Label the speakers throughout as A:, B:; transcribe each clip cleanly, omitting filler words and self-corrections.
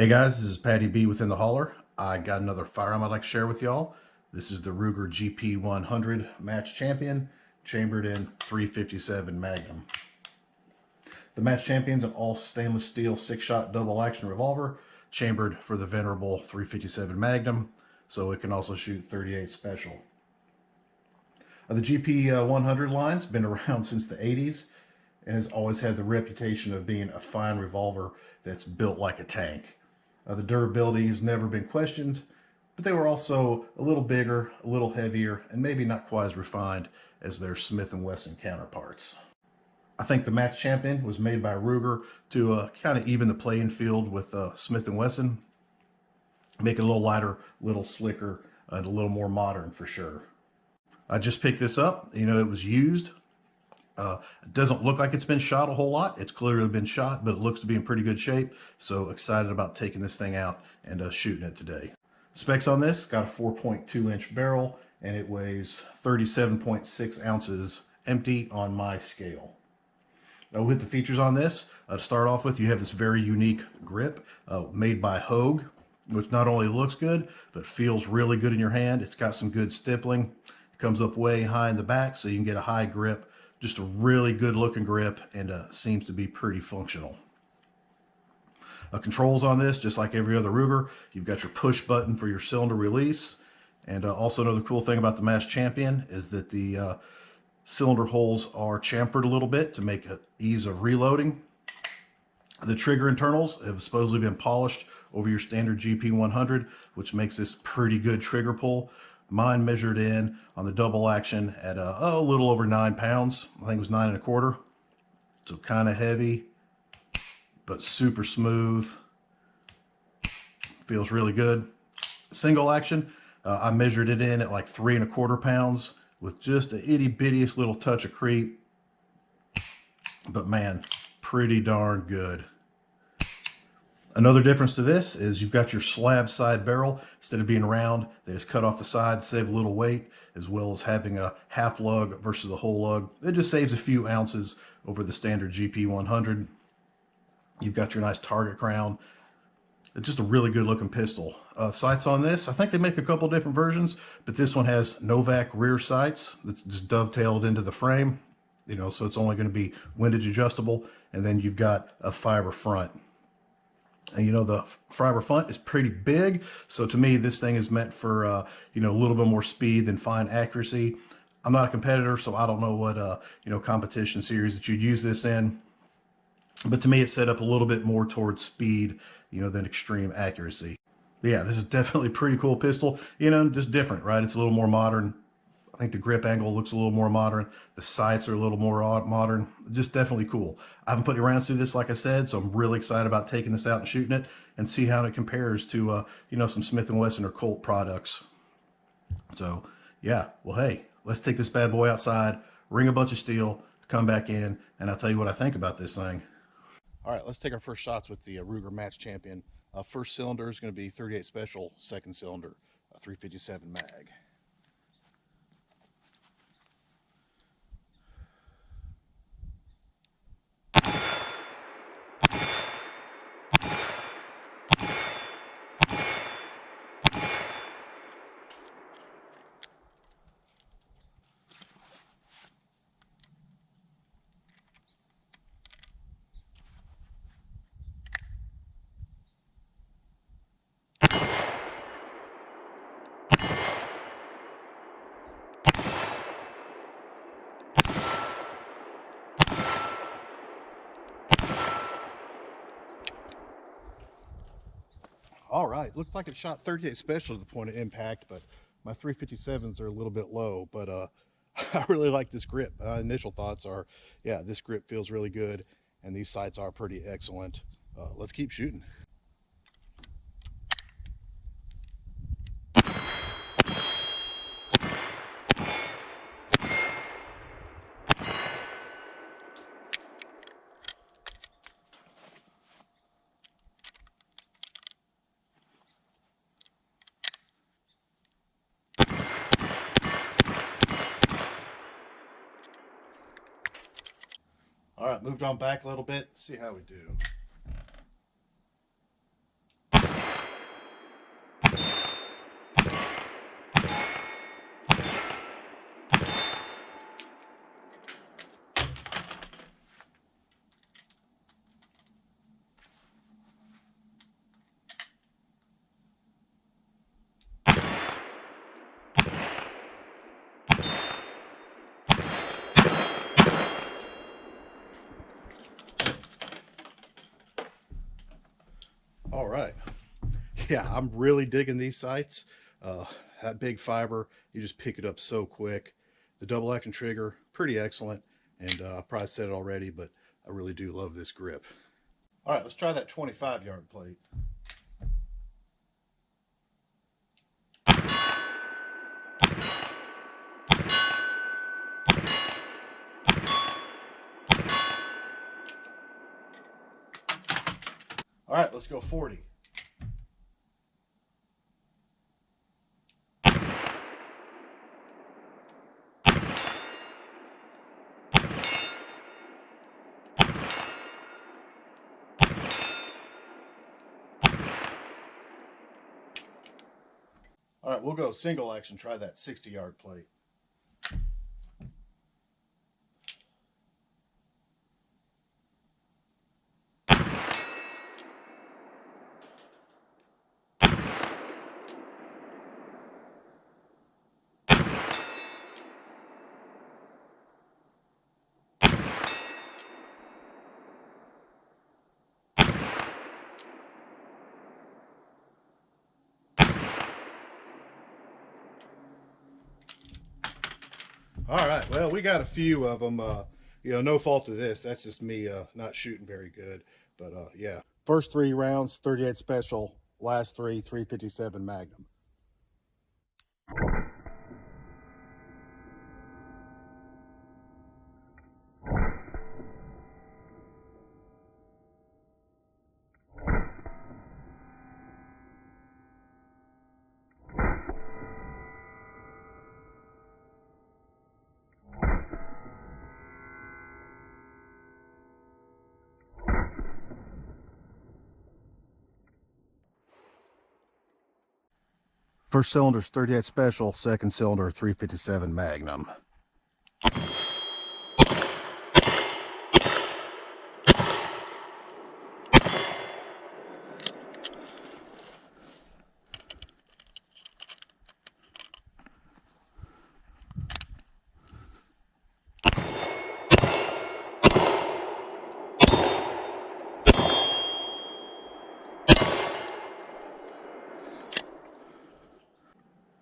A: Hey guys, this is Patty B within the Hauler. I got another firearm I'd like to share with y'all. This is the Ruger GP100 Match Champion, chambered in 357 Magnum. The Match Champion's an all stainless steel 6-shot double action revolver, chambered for the venerable 357 Magnum, so it can also shoot 38 Special. The GP100 line's been around since the 80s and has always had the reputation of being a fine revolver that's built like a tank. The durability has never been questioned, but they were also a little bigger, a little heavier, and maybe not quite as refined as their Smith & Wesson counterparts. I think the Match Champion was made by Ruger to kind of even the playing field with Smith & Wesson, make it a little lighter, a little slicker, and a little more modern for sure. I just picked this up. You know, it was used. It doesn't look like it's been shot a whole lot. It's clearly been shot, but it looks to be in pretty good shape. So excited about taking this thing out and shooting it today. Specs on this, got a 4.2-inch barrel, and it weighs 37.6 ounces empty on my scale. We'll hit the features on this. To start off with, you have this very unique grip made by Hogue, which not only looks good, but feels really good in your hand. It's got some good stippling. It comes up way high in the back, so you can get a high grip. Just a really good looking grip, and seems to be pretty functional. Controls on this, just like every other Ruger, you've got your push button for your cylinder release. And also another cool thing about the Match Champion is that the cylinder holes are chamfered a little bit to make ease of reloading. The trigger internals have supposedly been polished over your standard GP100, which makes this pretty good trigger pull. Mine measured in on the double action at a little over 9 pounds. I think it was 9 1/4. So kind of heavy, but super smooth. Feels really good. Single action, I measured it in at like 3 1/4 pounds with just a itty bittiest little touch of creep. But man, pretty darn good. Another difference to this is you've got your slab side barrel. Instead of being round, they just cut off the side, save a little weight, as well as having a half lug versus a whole lug. It just saves a few ounces over the standard GP100. You've got your nice target crown. It's just a really good looking pistol. Sights on this, I think they make a couple different versions, but this one has Novak rear sights that's just dovetailed into the frame, you know, so it's only going to be windage adjustable. And then you've got a fiber front. And you know, the fiber front is pretty big, so to me this thing is meant for you know, a little bit more speed than fine accuracy. I'm not a competitor, so I don't know what you know, competition series that you'd use this in, but to me it's set up a little bit more towards speed, you know, than extreme accuracy. But yeah, this is definitely a pretty cool pistol, you know, just different, right? It's a little more modern. I think the grip angle looks a little more modern. The sights are a little more modern. Just definitely cool. I haven't put any rounds through this, like I said, so I'm really excited about taking this out and shooting it and see how it compares to, you know, some Smith & Wesson or Colt products. So, yeah. Well, hey, let's take this bad boy outside, ring a bunch of steel, come back in, and I'll tell you what I think about this thing. All right, let's take our first shots with the Ruger Match Champion. First cylinder is going to be 38 Special. Second cylinder, 357 mag. All right, looks like it shot 38 Special to the point of impact, but my 357s are a little bit low, but I really like this grip. Initial thoughts are, yeah, this grip feels really good, and these sights are pretty excellent. Let's keep shooting. All right, moved on back a little bit. See how we do. right. Yeah, I'm really digging these sights. That big fiber, you just pick it up so quick. The double action trigger, pretty excellent. And I probably said it already, but I really do love this grip. All right, let's try that 25-yard plate. All right, let's go 40. All right, we'll go single action, try that 60-yard plate. All right, well, we got a few of them. No fault of this. That's just me not shooting very good. But yeah. First 3 rounds, 38 special. Last 3, 357 Magnum. First cylinder's 38 special, second cylinder 357 Magnum.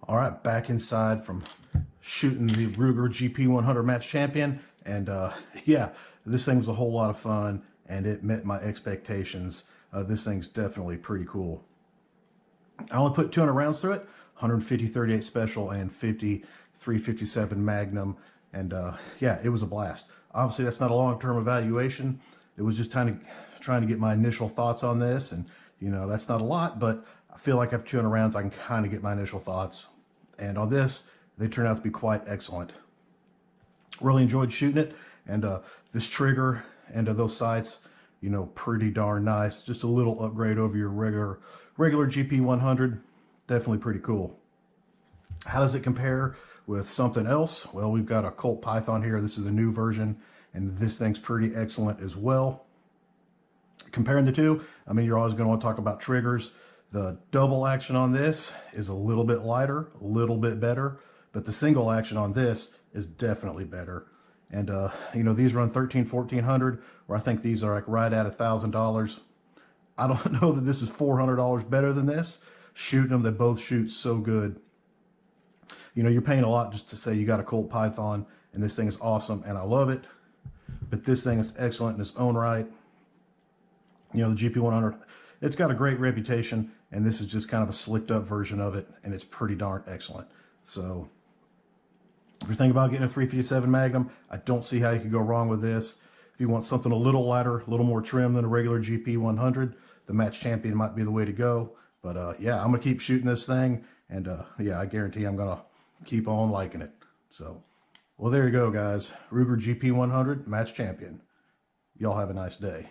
A: All right, back inside from shooting the Ruger GP100 match champion. And yeah, this thing was a whole lot of fun and it met my expectations. This thing's definitely pretty cool. I only put 200 rounds through it, 150 38 special and 50 357 Magnum. And yeah, it was a blast. Obviously, that's not a long-term evaluation. It was just trying to get my initial thoughts on this. And, that's not a lot, but I feel like after 200 rounds, I can kind of get my initial thoughts. And on this, they turned out to be quite excellent. Really enjoyed shooting it. And this trigger and those sights, pretty darn nice. Just a little upgrade over your regular GP100. Definitely pretty cool. How does it compare with something else? Well, we've got a Colt Python here. This is the new version, and this thing's pretty excellent as well. Comparing the two, you're always going to want to talk about triggers. The double action on this is a little bit lighter, a little bit better, but the single action on this is definitely better. And, these run $1,300, $1,400, where I think these are like right at $1,000. I don't know that this is $400 better than this. Shooting them, they both shoot so good. You're paying a lot just to say you got a Colt Python, and this thing is awesome, and I love it. But this thing is excellent in its own right. The GP100, it's got a great reputation, and this is just kind of a slicked up version of it, and it's pretty darn excellent. So if you're thinking about getting a 357 Magnum, I don't see how you could go wrong with this. If you want something a little lighter, a little more trim than a regular GP100, the Match Champion might be the way to go. But yeah, I'm going to keep shooting this thing, and yeah, I guarantee I'm going to keep on liking it. So, well, there you go, guys. Ruger GP100 Match Champion. Y'all have a nice day.